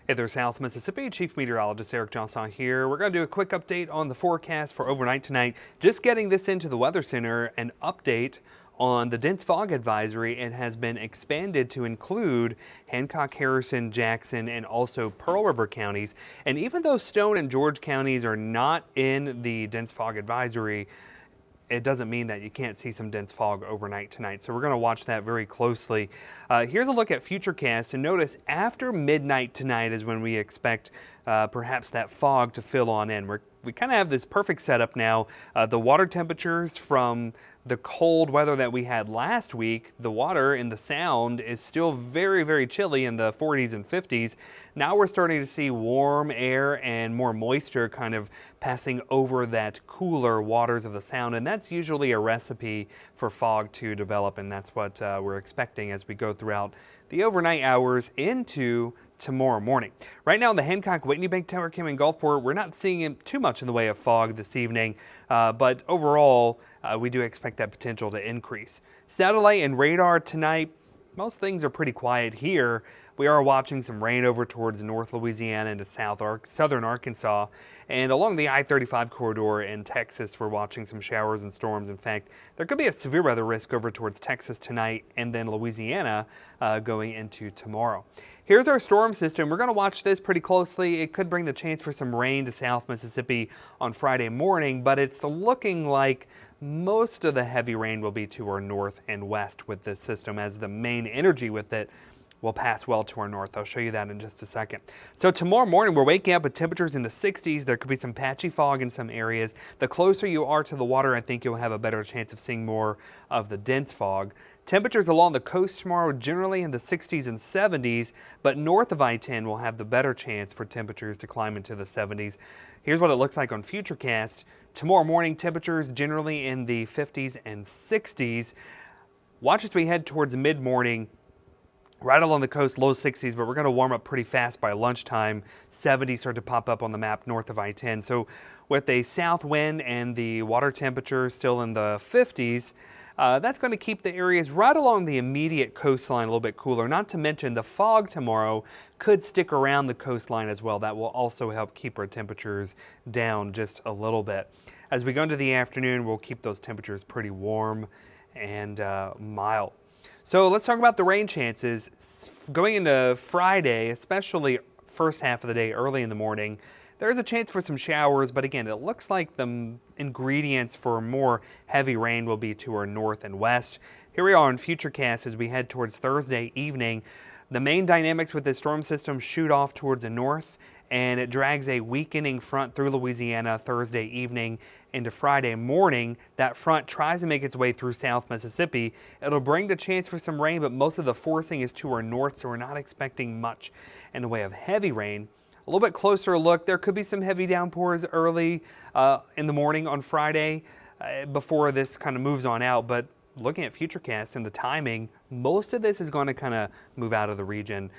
Hey there, South Mississippi. Chief Meteorologist Eric Jeansonne here. We're going to do a quick update on the forecast for overnight tonight. Just getting this into the Weather Center, an update on the dense fog advisory. It has been expanded to include Hancock, Harrison, Jackson, and also Pearl River counties. And even though Stone and George counties are not in the dense fog advisory, it doesn't mean that you can't see some dense fog overnight tonight. So we're going to watch that very closely. Here's a look at Futurecast, and notice after midnight tonight is when we expect perhaps that fog to fill on in. We kind of have this perfect setup now. The water temperatures from the cold weather that we had last week, the water in the Sound is still very, very chilly in the 40s and 50s. Now we're starting to see warm air and more moisture kind of passing over that cooler waters of the Sound, and that's usually a recipe for fog to develop, and that's what we're expecting as we go throughout the overnight hours into tomorrow morning. Right now in the Hancock, Whitney Bank, Tower Cam, and Gulfport, we're not seeing too much in the way of fog this evening, but overall we do expect that potential to increase. Satellite and radar tonight, most things are pretty quiet here. We are watching some rain over towards North Louisiana into southern Arkansas, and along the I-35 corridor in Texas, we're watching some showers and storms. In fact, there could be a severe weather risk over towards Texas tonight and then Louisiana going into tomorrow. Here's our storm system. We're going to watch this pretty closely. It could bring the chance for some rain to South Mississippi on Friday morning, but it's looking like most of the heavy rain will be to our north and west with this system, as the main energy with it will pass well to our north. I'll show you that in just a second. So tomorrow morning, we're waking up with temperatures in the 60s. There could be some patchy fog in some areas. The closer you are to the water, I think you'll have a better chance of seeing more of the dense fog. Temperatures along the coast tomorrow generally in the 60s and 70s, but north of I-10 will have the better chance for temperatures to climb into the 70s. Here's what it looks like on Futurecast. Tomorrow morning, temperatures generally in the 50s and 60s. Watch as we head towards mid-morning. Right along the coast, low 60s, but we're going to warm up pretty fast by lunchtime. 70s start to pop up on the map north of I-10. So with a south wind and the water temperature still in the 50s, that's going to keep the areas right along the immediate coastline a little bit cooler. Not to mention the fog tomorrow could stick around the coastline as well. That will also help keep our temperatures down just a little bit. As we go into the afternoon, we'll keep those temperatures pretty warm and mild. So let's talk about the rain chances. Going into Friday, especially first half of the day, early in the morning, there is a chance for some showers, but again, it looks like the ingredients for more heavy rain will be to our north and west. Here we are on Futurecast as we head towards Thursday evening. The main dynamics with this storm system shoot off towards the north, and it drags a weakening front through Louisiana Thursday evening into Friday morning. That front tries to make its way through South Mississippi. It'll bring the chance for some rain, but most of the forcing is to our north, so we're not expecting much in the way of heavy rain. A little bit closer look, there could be some heavy downpours early in the morning on Friday before this kind of moves on out, but looking at Futurecast and the timing, most of this is going to kind of move out of the region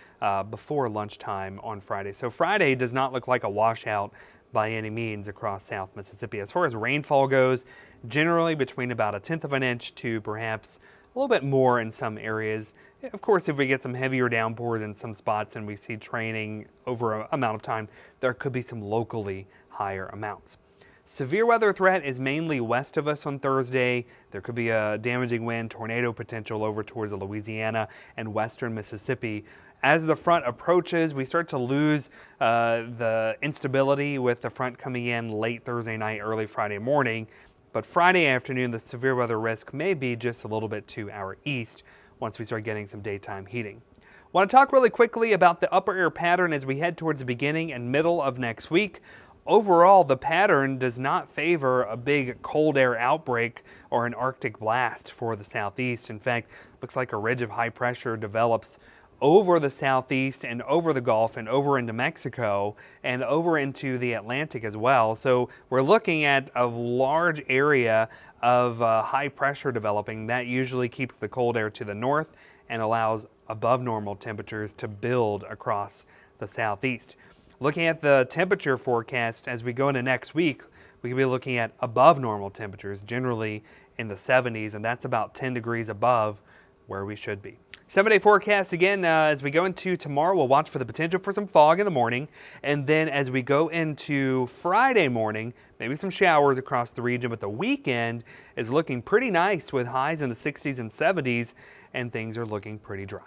before lunchtime on Friday. So Friday does not look like a washout by any means across South Mississippi. As far as rainfall goes, generally between about 1/10 of an inch to perhaps a little bit more in some areas. Of course, if we get some heavier downpours in some spots and we see training over an amount of time, there could be some locally higher amounts. Severe weather threat is mainly west of us on Thursday. There could be a damaging wind, tornado potential over towards Louisiana and western Mississippi. As the front approaches, we start to lose the instability with the front coming in late Thursday night, early Friday morning. But Friday afternoon, the severe weather risk may be just a little bit to our east once we start getting some daytime heating. I want to talk really quickly about the upper air pattern as we head towards the beginning and middle of next week. Overall, the pattern does not favor a big cold air outbreak or an Arctic blast for the southeast. In fact, it looks like a ridge of high pressure develops over the southeast and over the Gulf and over into Mexico and over into the Atlantic as well. So we're looking at a large area of high pressure developing. That usually keeps the cold air to the north and allows above normal temperatures to build across the southeast. Looking at the temperature forecast as we go into next week, we could be looking at above normal temperatures, generally in the 70s, and that's about 10 degrees above where we should be. 7-day forecast again as we go into tomorrow. We'll watch for the potential for some fog in the morning. And then as we go into Friday morning, maybe some showers across the region. But the weekend is looking pretty nice with highs in the 60s and 70s, and things are looking pretty dry.